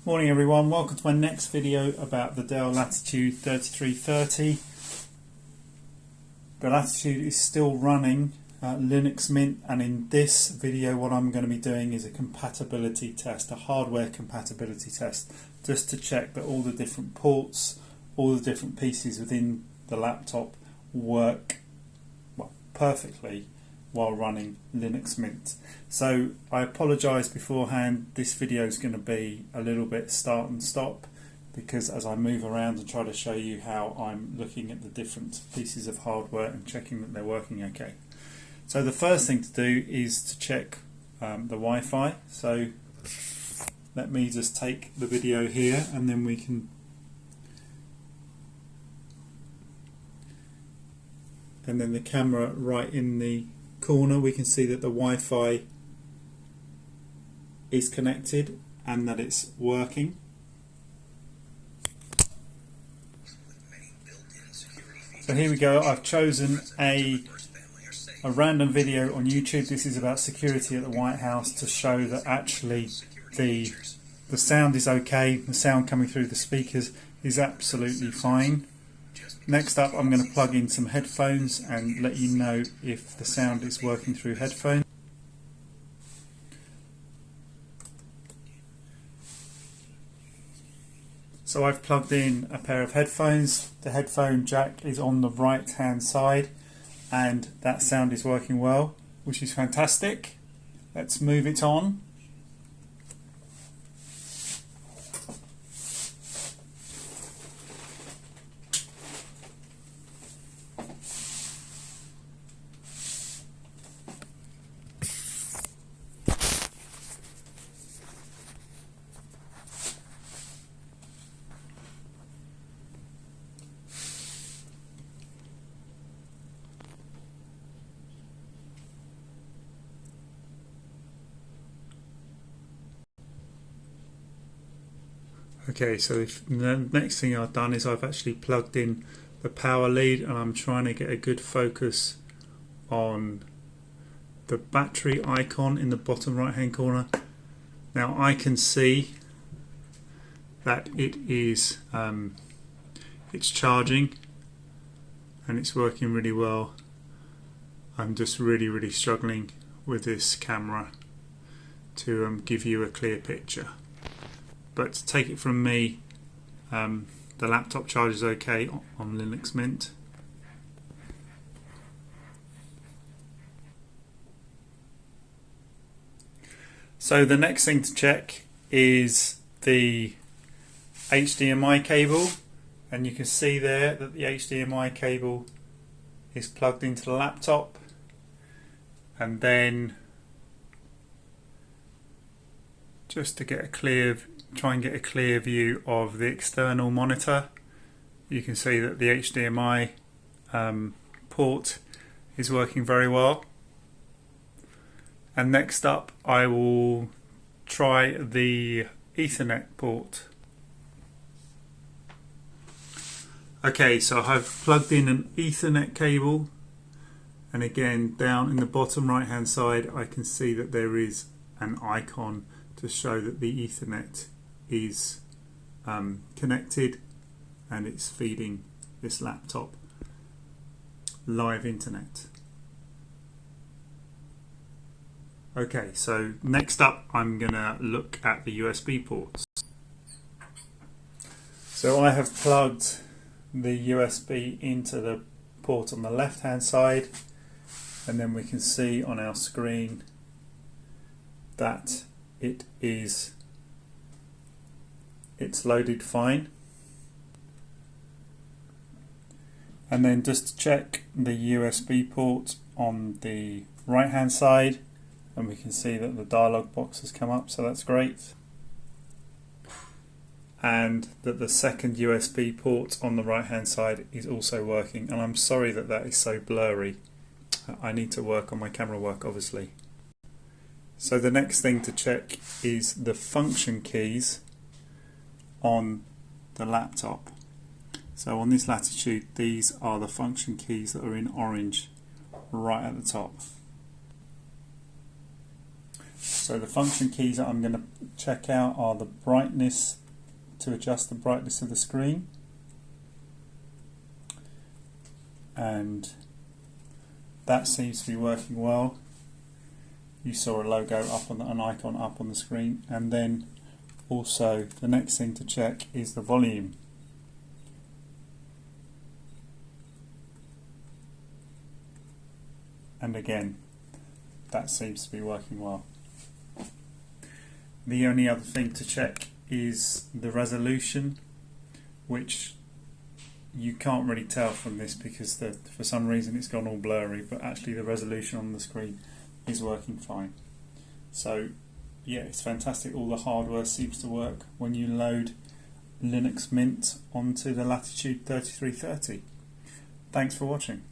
Morning everyone, welcome to my next video about the Dell Latitude 3330. The Latitude is still running Linux Mint, and in this video what I'm going to be doing is a compatibility test, a hardware compatibility test, just to check that all the different ports, all the different pieces within the laptop work perfectly while running Linux Mint. So I apologise beforehand, this video is going to be a little bit start and stop, because as I move around and try to show you how I'm looking at the different pieces of hardware and checking that they're working okay. So the first thing to do is to check the Wi-Fi. So let me just take the video here and then we can the camera right in the corner, we can see that the Wi-Fi is connected and that it's working. So here we go. I've chosen a random video on YouTube. This is about security at the White House, to show that actually the sound is okay. The sound coming through the speakers is absolutely fine. Next up, I'm going to plug in some headphones and let you know if the sound is working through headphones. So I've plugged in a pair of headphones. The headphone jack is on the right hand side and that sound is working well, which is fantastic. Let's move it on. Okay, so the next thing I've done is I've actually plugged in the power lead, and I'm trying to get a good focus on the battery icon in the bottom right hand corner. Now I can see that it is it's charging and it's working really well. I'm just really struggling with this camera to give you a clear picture. But to take it from me, the laptop charges okay on Linux Mint. So the next thing to check is the HDMI cable, and you can see there that the HDMI cable is plugged into the laptop, and then just to get a try and get a clear view of the external monitor, you can see that the HDMI port is working very well. And next up I will try the Ethernet port. Okay, so I've plugged in an Ethernet cable, and again down in the bottom right hand side I can see that there is an icon to show that the Ethernet is connected and it's feeding this laptop live internet. Okay, so next up I'm gonna look at the USB ports. So I have plugged the USB into the port on the left hand side, and then we can see on our screen that it's loaded fine. And then just to check the USB port on the right hand side, and we can see that the dialog box has come up, so that's great. And that the second USB port on the right hand side is also working, and I'm sorry that that is so blurry. I need to work on my camera work, obviously. So the next thing to check is the function keys on the laptop. So on this Latitude, these are the function keys that are in orange right at the top. So the function keys that I'm going to check out are the brightness, to adjust the brightness of the screen, and that seems to be working well. You saw a logo up on an icon up on the screen, and then also the next thing to check is the volume. And again, that seems to be working well. The only other thing to check is the resolution, which you can't really tell from this because for some reason it's gone all blurry, but actually the resolution on the screen is working fine. So yeah, it's fantastic. All the hardware seems to work when you load Linux Mint onto the Latitude 3330. Thanks for watching.